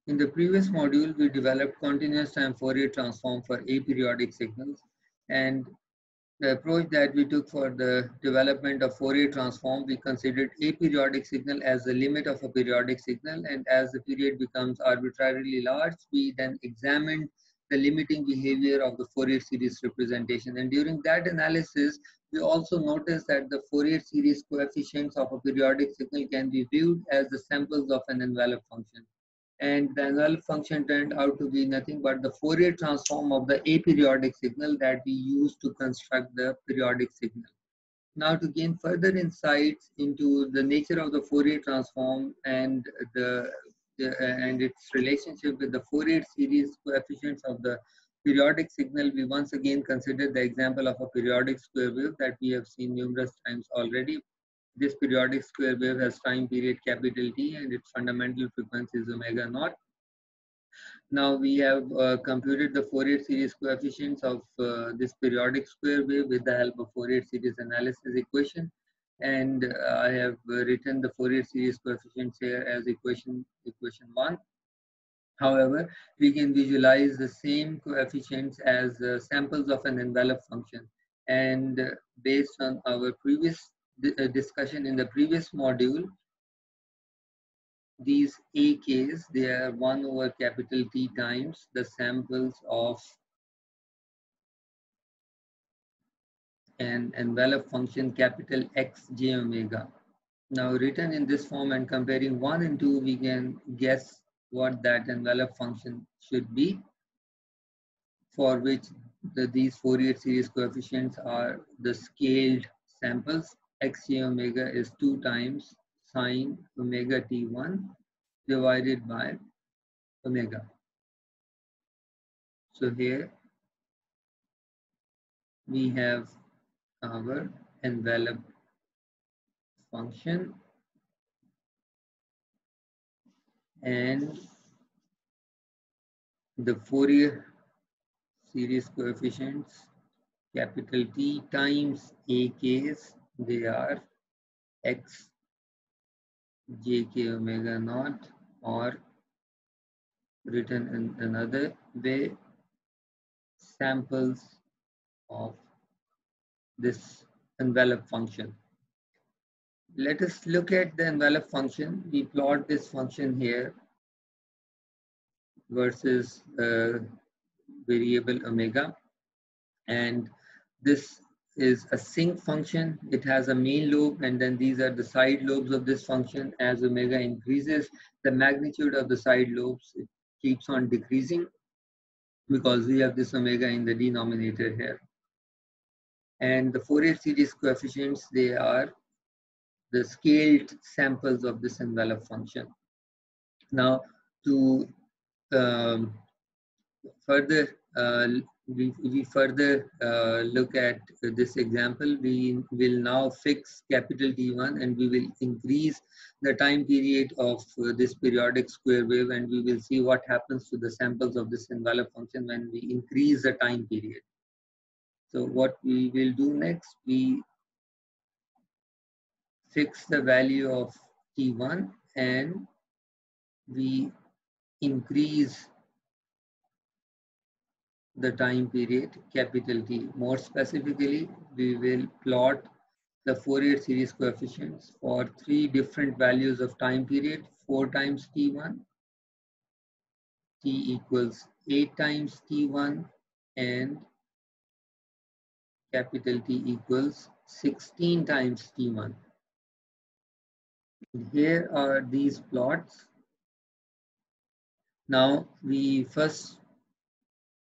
In the previous module, we developed continuous time Fourier transform for aperiodic signals, and the approach that we took for the development of Fourier transform, we considered aperiodic signal as the limit of a periodic signal, and as the period becomes arbitrarily large, we then examined the limiting behavior of the Fourier series representation. And during that analysis, we also noticed that the Fourier series coefficients of a periodic signal can be viewed as the samples of an envelope function. And the envelope function turned out to be nothing but the Fourier transform of the aperiodic signal that we use to construct the periodic signal. Now, to gain further insights into the nature of the Fourier transform and and its relationship with the Fourier series coefficients of the periodic signal, we once again consider the example of a periodic square wave that we have seen numerous times already. This periodic square wave has time period capital T and its fundamental frequency is omega naught. Now we have computed the Fourier series coefficients of this periodic square wave with the help of Fourier series analysis equation, and I have written the Fourier series coefficients here as equation 1. However, we can visualize the same coefficients as samples of an envelope function, and based on our previous discussion in the previous module, these AKs, they are 1 over capital T times the samples of an envelope function capital X j omega. Now written in this form and comparing 1 and 2, we can guess what that envelope function should be, for which these Fourier series coefficients are the scaled samples. X j omega is 2 times sine omega t1 divided by omega. So here we have our envelope function, and the Fourier series coefficients capital T times AKs, they are X jk omega naught, or written in another way, samples of this envelope function. Let us look at the envelope function. We plot this function here versus variable omega, and this is a sinc function. It has a main lobe, and then these are the side lobes of this function. As omega increases, the magnitude of the side lobes, it keeps on decreasing because we have this omega in the denominator here. And the Fourier series coefficients, they are the scaled samples of this envelope function. Now, to further we further look at this example, we will now fix capital T1 and we will increase the time period of this periodic square wave, and we will see what happens to the samples of this envelope function when we increase the time period. So what we will do next, we fix the value of T1 and we increase the time period capital T. More specifically, we will plot the Fourier series coefficients for 3 different values of time period: 4 times T1, T equals 8 times T1, and capital T equals 16 times T1. Here are these plots. Now we first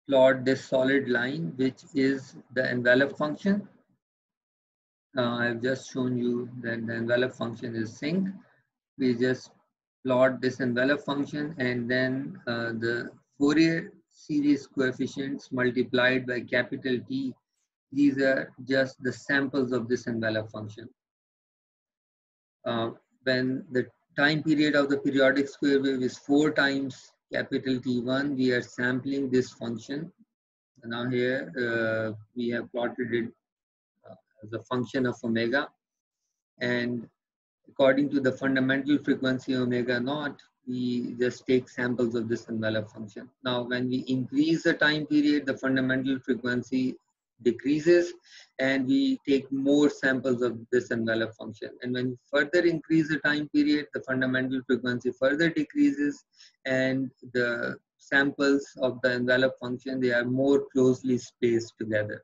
plot this solid line, which is the envelope function. I've just shown you that the envelope function is sinc. We just plot this envelope function, and then the Fourier series coefficients multiplied by capital T. These are just the samples of this envelope function. When the time period of the periodic square wave is 4 times capital T1, we are sampling this function. Now here we have plotted it as a function of omega, and according to the fundamental frequency omega naught, we just take samples of this envelope function. Now, when we increase the time period, the fundamental frequency decreases and we take more samples of this envelope function. And when we further increase the time period, the fundamental frequency further decreases and the samples of the envelope function, they are more closely spaced together.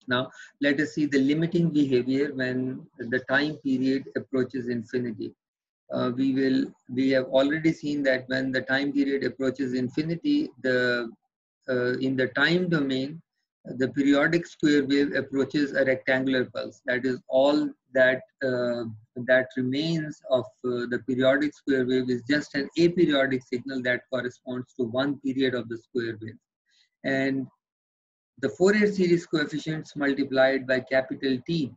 Now, let us see the limiting behavior when the time period approaches infinity. We have already seen that when the time period approaches infinity, in the time domain, the periodic square wave approaches a rectangular pulse. That is all that that remains of the periodic square wave is just an aperiodic signal that corresponds to one period of the square wave. And the Fourier series coefficients multiplied by capital T,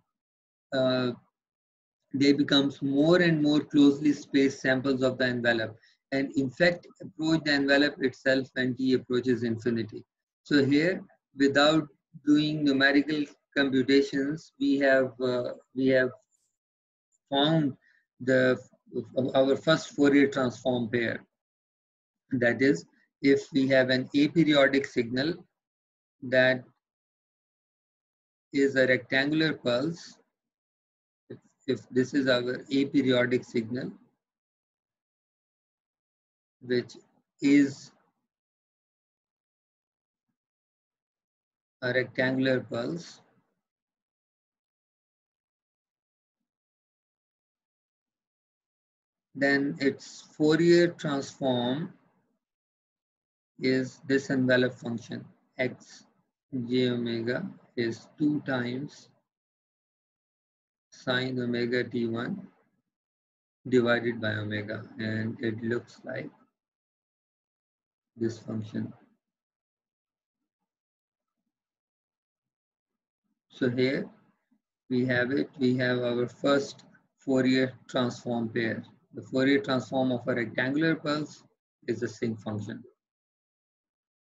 they becomes more and more closely spaced samples of the envelope and in fact approach the envelope itself when T approaches infinity. So here, without doing numerical computations, we have found our first Fourier transform pair. That is, if we have an aperiodic signal that is a rectangular pulse, if this is our aperiodic signal, which is a rectangular pulse, then its Fourier transform is this envelope function. X j omega is 2 times sine omega t1 divided by omega, and it looks like this function. So here we have it. We have our first Fourier transform pair. The Fourier transform of a rectangular pulse is a sinc function.